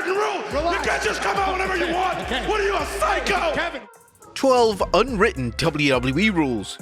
unwritten rule. Relax. You can't just come out whenever you want. Okay. What are you, a psycho? Kevin. 12 unwritten WWE rules.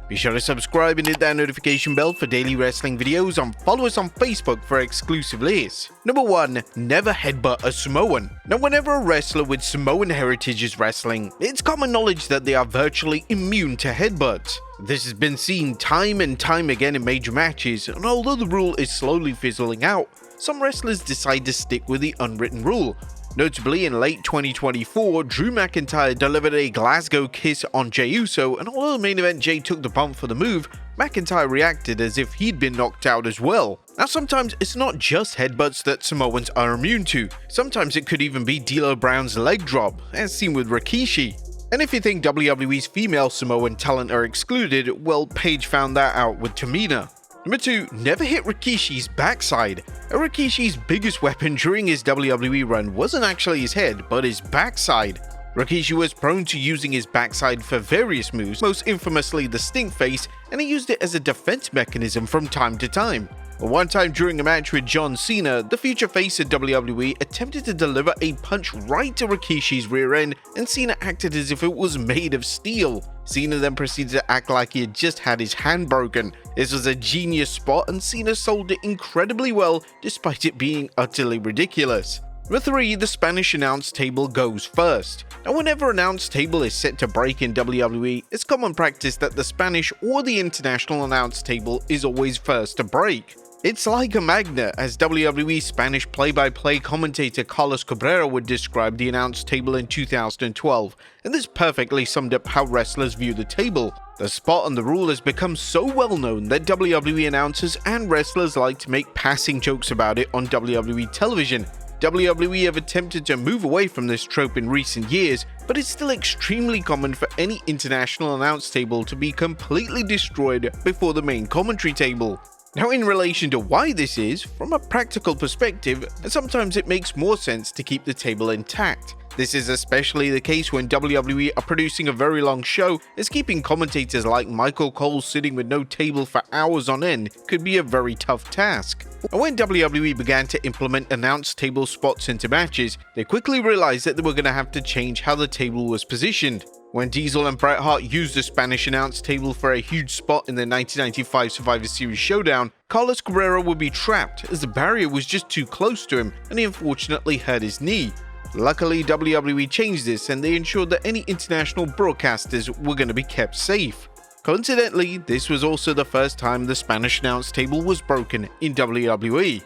Be sure to subscribe and hit that notification bell for daily wrestling videos, and follow us on Facebook for exclusive lists. Number 1. Never headbutt a Samoan. Now, whenever a wrestler with Samoan heritage is wrestling, it's common knowledge that they are virtually immune to headbutts. This has been seen time and time again in major matches, and although the rule is slowly fizzling out, some wrestlers decide to stick with the unwritten rule. Notably, in late 2024, Drew McIntyre delivered a Glasgow kiss on Jey Uso, and although the main event Jey took the bump for the move, McIntyre reacted as if he'd been knocked out as well. Now, sometimes it's not just headbutts that Samoans are immune to. Sometimes it could even be D'Lo Brown's leg drop, as seen with Rikishi. And if you think WWE's female Samoan talent are excluded, well, Paige found that out with Tamina. Number 2. Never hit Rikishi's backside. Rikishi's biggest weapon during his WWE run wasn't actually his head, but his backside. Rikishi was prone to using his backside for various moves, most infamously the stink face, and he used it as a defense mechanism from time to time. One time during a match with John Cena, the future face of WWE attempted to deliver a punch right to Rikishi's rear end, and Cena acted as if it was made of steel. Cena then proceeded to act like he had just had his hand broken. This was a genius spot, and Cena sold it incredibly well despite it being utterly ridiculous. Number 3. The Spanish announce table goes first. Now, whenever an announce table is set to break in WWE, it's common practice that the Spanish or the international announce table is always first to break. It's like a magnet, as WWE Spanish play-by-play commentator Carlos Cabrera would describe the announce table in 2012, and this perfectly summed up how wrestlers view the table. The spot and the rule has become so well known that WWE announcers and wrestlers like to make passing jokes about it on WWE television. WWE have attempted to move away from this trope in recent years, but it's still extremely common for any international announce table to be completely destroyed before the main commentary table. Now, in relation to why this is, from a practical perspective, sometimes it makes more sense to keep the table intact. This is especially the case when WWE are producing a very long show, as keeping commentators like Michael Cole sitting with no table for hours on end could be a very tough task. And when WWE began to implement announce table spots into matches, they quickly realized that they were going to have to change how the table was positioned. When Diesel and Bret Hart used the Spanish announce table for a huge spot in the 1995 Survivor Series showdown, Carlos Cabrera would be trapped as the barrier was just too close to him, and he unfortunately hurt his knee. Luckily, WWE changed this, and they ensured that any international broadcasters were going to be kept safe. Coincidentally, this was also the first time the Spanish announce table was broken in WWE.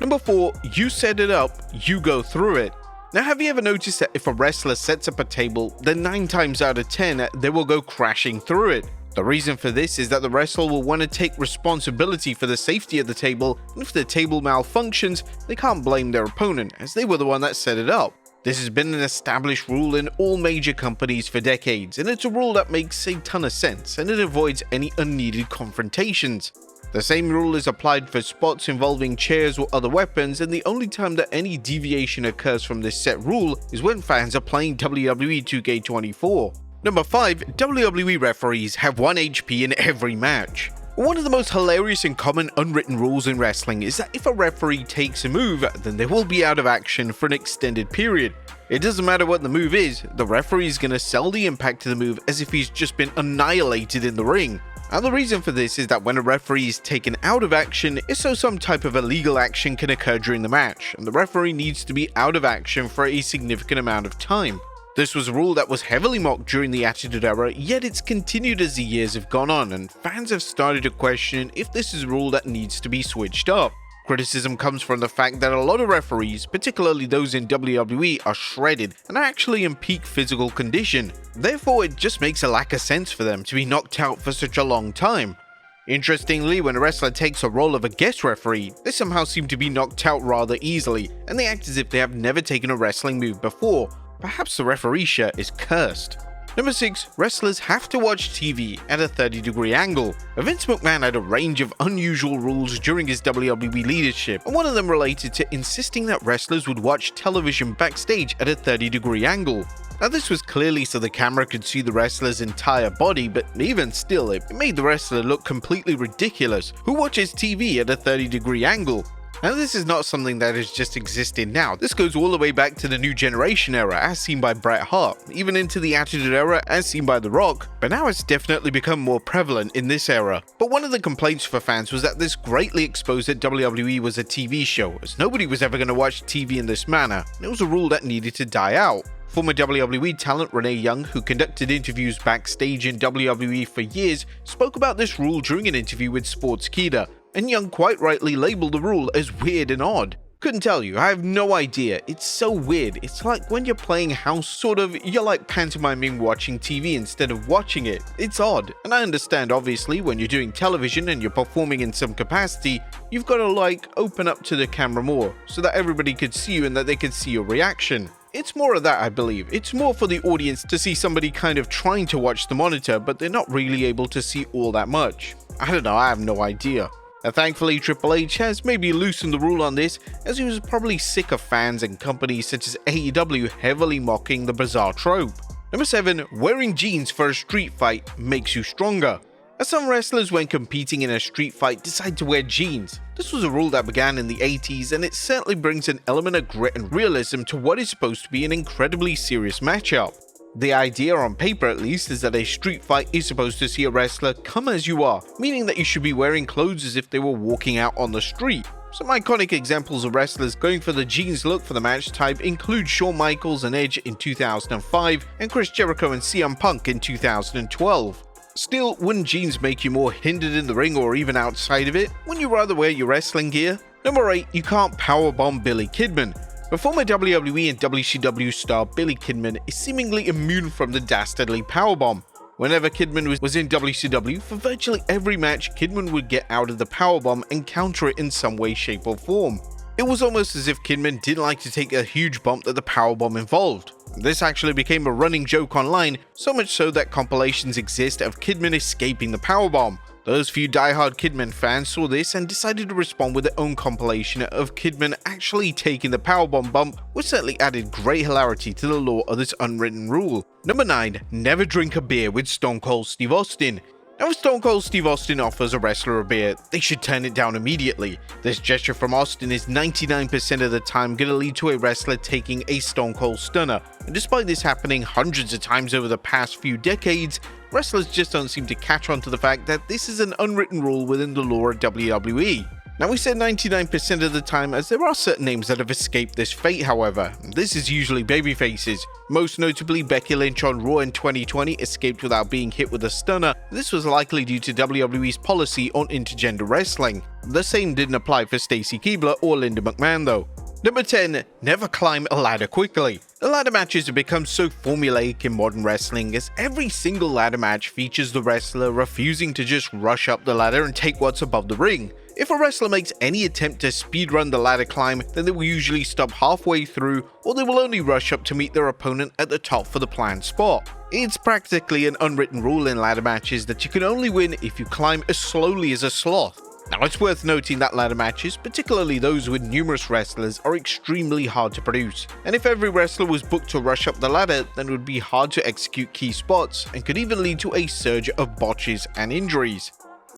Number 4. You set it up, you go through it. Now, have you ever noticed that if a wrestler sets up a table, then 9 times out of 10, they will go crashing through it? The reason for this is that the wrestler will want to take responsibility for the safety of the table, and if the table malfunctions, they can't blame their opponent, as they were the one that set it up. This has been an established rule in all major companies for decades, and it's a rule that makes a ton of sense, and it avoids any unneeded confrontations. The same rule is applied for spots involving chairs or other weapons, and the only time that any deviation occurs from this set rule is when fans are playing WWE 2K24. Number 5. WWE referees have 1 HP in every match. One of the most hilarious and common unwritten rules in wrestling is that if a referee takes a move, then they will be out of action for an extended period. It doesn't matter what the move is, the referee is going to sell the impact to the move as if he's just been annihilated in the ring. And the reason for this is that when a referee is taken out of action, it's so some type of illegal action can occur during the match, and the referee needs to be out of action for a significant amount of time. This was a rule that was heavily mocked during the Attitude Era, yet it's continued as the years have gone on, and fans have started to question if this is a rule that needs to be switched up. Criticism comes from the fact that a lot of referees, particularly those in WWE, are shredded and are actually in peak physical condition. Therefore, it just makes a lack of sense for them to be knocked out for such a long time. Interestingly, when a wrestler takes a role of a guest referee, they somehow seem to be knocked out rather easily, and they act as if they have never taken a wrestling move before. Perhaps the referee shirt is cursed. Number 6. Wrestlers have to watch TV at a 30-degree angle. Vince McMahon had a range of unusual rules during his WWE leadership, and one of them related to insisting that wrestlers would watch television backstage at a 30-degree angle. Now, this was clearly so the camera could see the wrestler's entire body, but even still, it made the wrestler look completely ridiculous. Who watches TV at a 30-degree angle? Now, this is not something that is just existing now. This goes all the way back to the New Generation era, as seen by Bret Hart, even into the Attitude Era, as seen by The Rock, but now it's definitely become more prevalent in this era. But one of the complaints for fans was that this greatly exposed that WWE was a TV show, as nobody was ever going to watch TV in this manner, and it was a rule that needed to die out. Former WWE talent Renee Young, who conducted interviews backstage in WWE for years, spoke about this rule during an interview with Sportskeeda, and Young quite rightly labeled the rule as weird and odd. Couldn't tell you, I have no idea, it's so weird. It's like when you're playing house, sort of, you're like pantomiming watching TV instead of watching it. It's odd, and I understand obviously when you're doing television and you're performing in some capacity, you've got to like open up to the camera more, so that everybody could see you and that they could see your reaction. It's more of that, I believe. It's more for the audience to see somebody kind of trying to watch the monitor, but they're not really able to see all that much. I don't know, I have no idea. Thankfully, Triple H has maybe loosened the rule on this, as he was probably sick of fans and companies such as AEW heavily mocking the bizarre trope. Number 7. Wearing jeans for a street fight makes you stronger. As some wrestlers when competing in a street fight decide to wear jeans. This was a rule that began in the 80s, and it certainly brings an element of grit and realism to what is supposed to be an incredibly serious matchup. The idea, on paper at least, is that a street fight is supposed to see a wrestler come as you are, meaning that you should be wearing clothes as if they were walking out on the street. Some iconic examples of wrestlers going for the jeans look for the match type include Shawn Michaels and Edge in 2005, and Chris Jericho and CM Punk in 2012. Still, wouldn't jeans make you more hindered in the ring or even outside of it? Wouldn't you rather wear your wrestling gear? Number 8. You can't powerbomb Billy Kidman. The former WWE and WCW star Billy Kidman is seemingly immune from the dastardly powerbomb. Whenever Kidman was in WCW, for virtually every match, Kidman would get out of the powerbomb and counter it in some way, shape or form. It was almost as if Kidman didn't like to take a huge bump that the powerbomb involved. This actually became a running joke online, so much so that compilations exist of Kidman escaping the powerbomb. Those few diehard Kidman fans saw this and decided to respond with their own compilation of Kidman actually taking the powerbomb bump, which certainly added great hilarity to the lore of this unwritten rule. Number 9. Never drink a beer with Stone Cold Steve Austin. Now, if Stone Cold Steve Austin offers a wrestler a beer, they should turn it down immediately. This gesture from Austin is 99% of the time going to lead to a wrestler taking a Stone Cold Stunner, and despite this happening hundreds of times over the past few decades, wrestlers just don't seem to catch on to the fact that this is an unwritten rule within the lore of WWE. Now, we said 99% of the time, as there are certain names that have escaped this fate, however. This is usually babyfaces. Most notably, Becky Lynch on Raw in 2020 escaped without being hit with a stunner. This was likely due to WWE's policy on intergender wrestling. The same didn't apply for Stacy Keibler or Linda McMahon though. Number 10. Never climb a ladder quickly. The ladder matches have become so formulaic in modern wrestling, as every single ladder match features the wrestler refusing to just rush up the ladder and take what's above the ring. If a wrestler makes any attempt to speedrun the ladder climb, then they will usually stop halfway through, or they will only rush up to meet their opponent at the top for the planned spot. It's practically an unwritten rule in ladder matches that you can only win if you climb as slowly as a sloth. Now, it's worth noting that ladder matches, particularly those with numerous wrestlers, are extremely hard to produce, and if every wrestler was booked to rush up the ladder, then it would be hard to execute key spots, and could even lead to a surge of botches and injuries.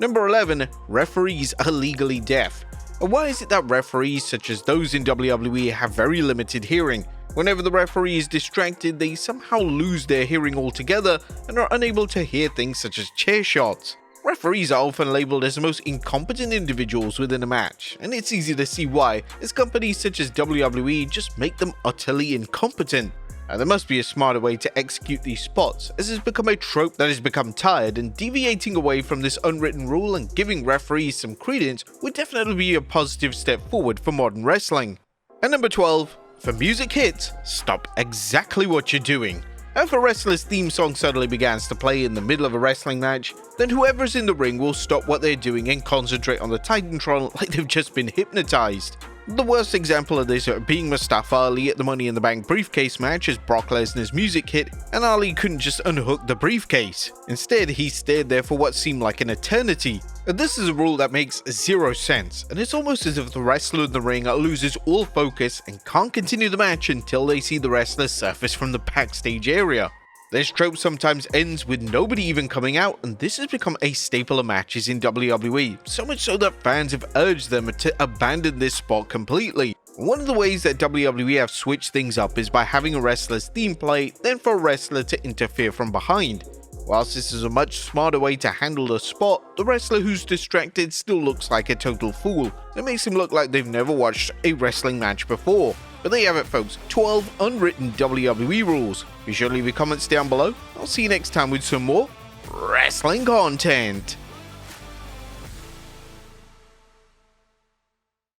Number 11. Referees are legally deaf. And why is it that referees such as those in WWE have very limited hearing? Whenever the referee is distracted, they somehow lose their hearing altogether and are unable to hear things such as chair shots. Referees are often labeled as the most incompetent individuals within a match, and it's easy to see why, as companies such as WWE just make them utterly incompetent. And there must be a smarter way to execute these spots, as it's become a trope that has become tired, and deviating away from this unwritten rule and giving referees some credence would definitely be a positive step forward for modern wrestling. And number 12. If a music hits, stop exactly what you're doing. If a wrestler's theme song suddenly begins to play in the middle of a wrestling match, then whoever's in the ring will stop what they're doing and concentrate on the Titantron like they've just been hypnotized. The worst example of this being Mustafa Ali at the Money in the Bank briefcase match, as Brock Lesnar's music hit and Ali couldn't just unhook the briefcase. Instead, he stayed there for what seemed like an eternity. And this is a rule that makes zero sense, and it's almost as if the wrestler in the ring loses all focus and can't continue the match until they see the wrestler surface from the backstage area. This trope sometimes ends with nobody even coming out, and this has become a staple of matches in WWE, so much so that fans have urged them to abandon this spot completely. One of the ways that WWE have switched things up is by having a wrestler's theme play, then for a wrestler to interfere from behind. Whilst this is a much smarter way to handle the spot, the wrestler who's distracted still looks like a total fool. It makes them look like they've never watched a wrestling match before. But there you have it, folks, 12 unwritten WWE rules. Be sure to leave your comments down below. I'll see you next time with some more wrestling content.